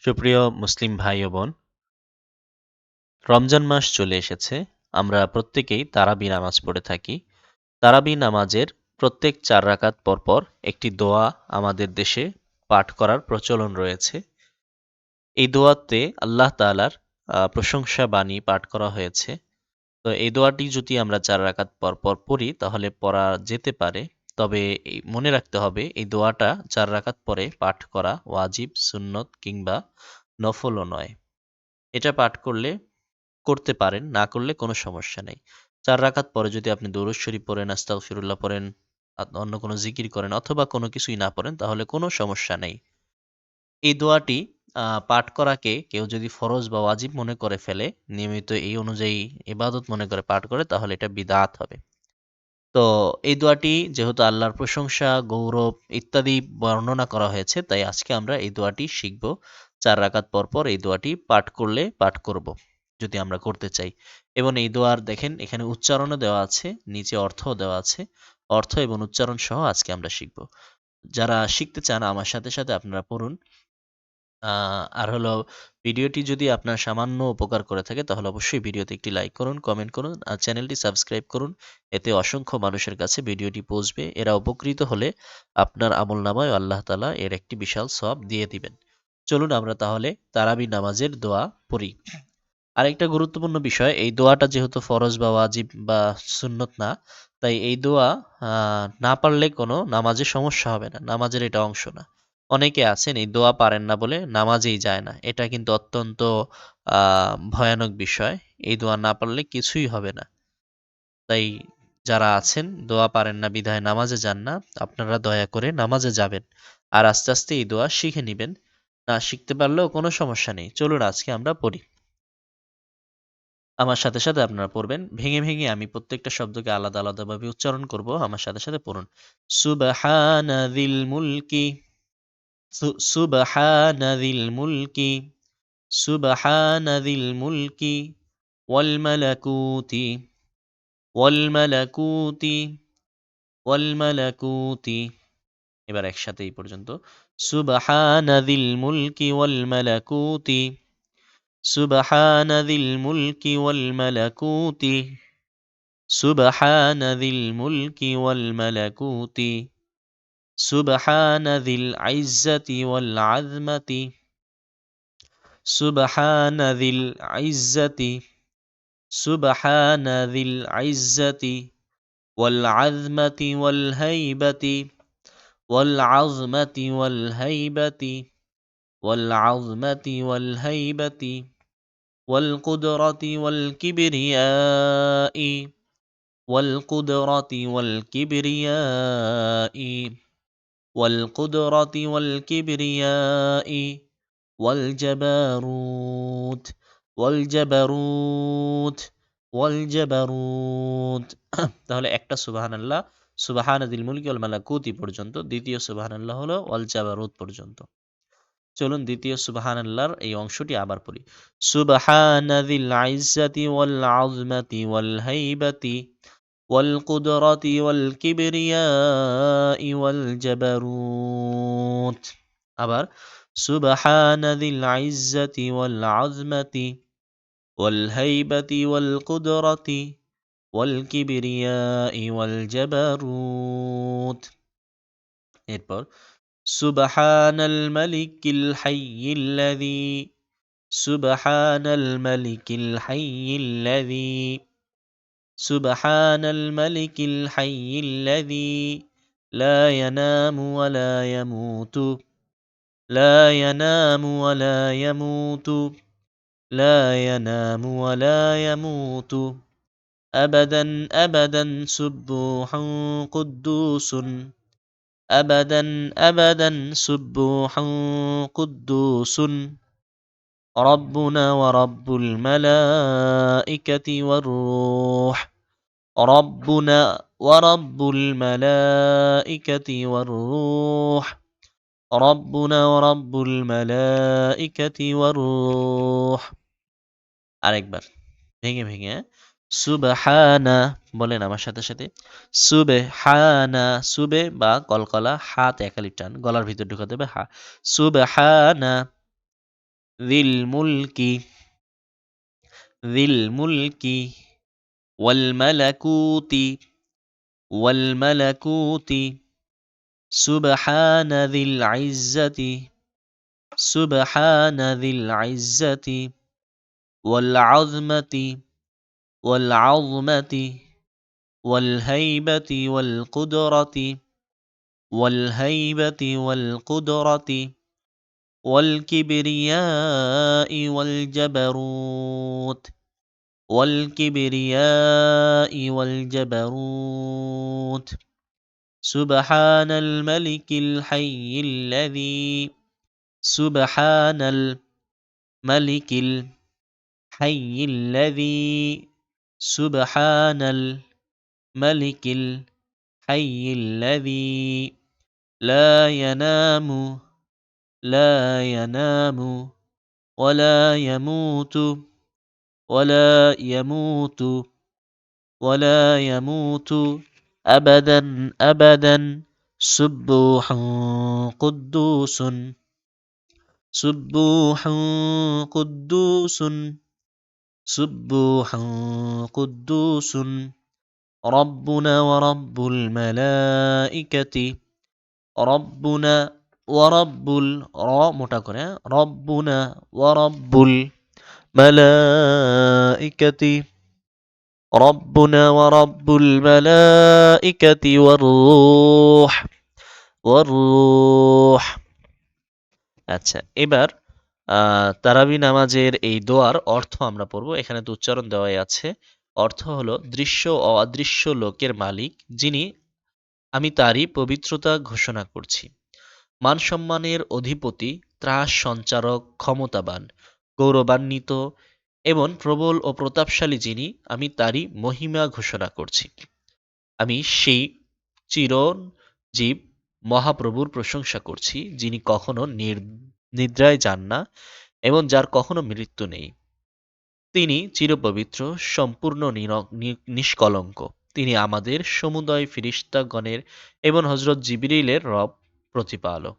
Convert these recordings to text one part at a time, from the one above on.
সুপ্রিয় মুসলিম ভাই ও বোন, রমজান মাস চলে এসেছে। আমরা প্রত্যেকেই তারাবি নামাজ পড়ে থাকি। তারাবি নামাজের প্রত্যেক 4 রাকাত পরপর একটি দোয়া আমাদের দেশে পাঠ করার প্রচলন রয়েছে। এই দোয়াতে আল্লাহ তাআলার প্রশংসা বাণী পাঠ করা হয়েছে। তো এই দোয়াটি যদি আমরা 4 রাকাত পরপর পড়ি তাহলে পড়া যেতে পারে। তবে মনে রাখতে হবে এই দোয়াটা 4 রাকাত পরে পাঠ করা ওয়াজিব, সুন্নত কিংবা নফলও নয়। এটা পাঠ করতে পারেন, না করলে কোনো সমস্যা নেই। ৪ রাকাত পরে যদি আপনি দরুদ শরীফ পড়েন, আস্তাগফিরুল্লাহ পড়েন, অন্য কোনো জিকির করেন অথবা কোনো কিছুই না পড়েন তাহলে কোনো সমস্যা নেই। এই দোয়াটি পাঠ করাকে কেউ যদি ফরজ বা ওয়াজিব মনে করে ফেলে, নিয়মিত এই অনুযায়ী ইবাদত মনে করে পাঠ করে তাহলে এটা বিদআত হবে। তো এই দোয়াটি যেহেতু আল্লাহর প্রশংসা, গৌরব ইত্যাদি বর্ণনা করা হয়েছে, তাই আজকে আমরা এই দোয়াটি শিখব। ৪ রাকাত পরপর এই দোয়াটি পাঠ করব যদি আমরা করতে চাই। এবং এই দোয়ার দেখেন এখানে উচ্চারণও দেওয়া আছে, নিচে অর্থও দেওয়া আছে। অর্থ এবং উচ্চারণ সহ আজকে আমরা শিখব। যারা শিখতে চান আমার সাথে সাথে আপনারা পড়ুন। আর হলো ভিডিওটি যদি আপনার সামান্য উপকার করে থাকে তাহলে অবশ্যই ভিডিওতে একটি লাইক করুন, কমেন্ট করুন আর চ্যানেলটি সাবস্ক্রাইব করুন। এতে অসংখ্য মানুষের কাছে ভিডিওটি পৌঁছবে। এরা উপকৃত হলে আপনার আমলনামায় আল্লাহ তাআলা এর একটি বিশাল সওয়াব দিয়ে দিবেন। চলুন আমরা তাহলে তারাবি নামাজের দোয়া পড়ি। আরেকটা গুরুত্বপূর্ণ বিষয়, এই দোয়াটা যেহেতু ফরজ বা ওয়াজিব বা সুন্নত না, তাই এই দোয়া না পারলে কোনো নামাজে সমস্যা হবে না। নামাজের এটা অংশ না। অনেকে আছেন এই দোয়া পারেন না বলে নামাজেই যায় না। এটা কিন্তু অত্যন্ত ভয়ানক বিষয়। এই দোয়া না পারলে কিছুই হবে না। তাই যারা আছেন দোয়া পারেন না বিধায় নামাজে যান না, আপনারা দয়া করে নামাজে যাবেন। আর আস্তে আস্তে এই দোয়া শিখে নিবেন। না শিখতে পারলেও কোনো সমস্যা নেই। চলুন আজকে আমরা পড়ি। আমার সাথে সাথে আপনারা পড়বেন। ভেঙে ভেঙে আমি প্রত্যেকটা শব্দকে আলাদা আলাদাভাবে উচ্চারণ করব। আমার সাথে সাথে পড়ুন। সুবহানা যিল মুলকি, সুবহানা যিল মুলকি, সুবহানা যিল মুলকি ওয়াল মালাকুতি, ওয়াল মালাকুতি, ওয়াল মালাকুতি। এবার একসাথে এই পর্যন্ত। সুবহানা যিল মুলকি ওয়াল মালাকুতি, সুবহানা যিল মুলকি ওয়াল মালাকুতি, سبحان ذي الملك والملكوت، سبحان ذي العزة والعظمة، سبحان ذي العزة، سبحان ذي العزة والعظمة والهيبة، والعظمة والهيبة، والعظمة والهيبة، والقدرة والكبرياء، والقدرة والكبرياء، والقدرة والكبرياء، والجبروت، والجبروت، والجبروت। তাহলে একটা সুবহানাল্লাহ, সুবহানাদিল মুলকি ওয়াল মালাকুতি পর্যন্ত। দ্বিতীয় সুবহানাল্লাহ হলো ওয়াল জাবারুত পর্যন্ত। চলুন দ্বিতীয় সুবহানাল্লাহর এই অংশটি আবার পড়ি। সুবহানাযিল ইজ্জাতি ওয়াল আযমাতি ওয়াল হাইবাতি والقدرة والكبرياء والجبروت। আবার سبحان ذي العزة والعظمة والهيبة والقدرة والكبرياء والجبروت। এরপর سبحان الملك الحي الذي، سبحان الملك الحي الذي، سبحان الملك الحي الذي لا ينام ولا يموت، لا ينام ولا يموت، لا ينام ولا يموت أبدا أبدا سبوح قدوس، أبدا أبدا سبوح قدوس ربنا ورب الملائكة والروح، ربنا ورب الملائكة والروح، ربنا ورب الملائكة والروح। আরেকবার ভেঙে ভেঙে সুবহানা বলেন আমার সাথে সাথে। সুবহানা, সুবে বা কলকলা হাতে একালি টান গলার ভিতর ঢুকাতে হবে হা। সুবহানা, যিল মুলকি, যিল মুলকি, ওয়াল মালাকুতি, ওয়াল মালাকুতি, সুবহানা যিল ইজ্জাতি, সুবহানা যিল ইজ্জাতি, ওয়াল আযমাতি, ওয়াল আযমাতি, ওয়াল হাইবাতি ওয়াল কুদরাতি, ওয়াল হাইবাতি ওয়াল কুদরাতি, ওয়াল কিবরিয়াই ওয়াল জাবারুত, ওয়াল কিবরিয়াই ওয়াল জাবারুত, সুবহানাল মালিকিল হাইয়িল্লাযী, সুবহানাল মালিকিল হাইয়িল্লাযী, সুবহানাল মালিকিল হাইয়িল্লাযী, লা ইয়ানামু, لا ينام ولا يموت ولا يموت ولا يموت أبدا أبدا سبوح قدوس سبوح قدوس سبوح قدوس ربنا ورب الملائكة ربنا ورب ربنا ورب الملائكة ربنا ورب الملائكة والروح والروح। আচ্ছা, এবার তারাবি নামাজের এই দোয়ার অর্থ আমরা পড়ব। এখানে তো উচ্চারণ দেওয়াই আছে। অর্থ হলো, দৃশ্য ও অদৃশ্য লোকের মালিক যিনি, আমি তারই পবিত্রতা ঘোষণা করছি। মান সম্মানের অধিপতি, ত্রাস সঞ্চারক, ক্ষমতাবান, গৌরবান্বিত এবং প্রবল ও প্রতাপশালী যিনি, আমি তারই মহিমা ঘোষণা করছি। আমি সেই চিরঞ্জীব মহাপ্রভুর প্রশংসা করছি, যিনি কখনো নিদ্রায় যান না এবং যার কখনো মৃত্যু নেই। তিনি চিরপবিত্র, সম্পূর্ণ নিষ্কলঙ্ক। তিনি আমাদের সমুদয় ফিরিস্তাগণের এবং হযরত জিবরিলের রব প্রতিপালক।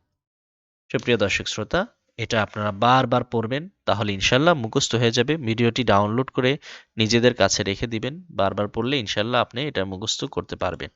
সুপ্রিয় দর্শক শ্রোতা, এটা আপনারা বারবার পড়বেন, তাহলে ইনশাল্লাহ মুখস্থ হয়ে যাবে। ভিডিওটি ডাউনলোড করে নিজেদের কাছে রেখে দিবেন। বারবার পড়লে ইনশাল্লাহ আপনি এটা মুখস্থ করতে পারবেন।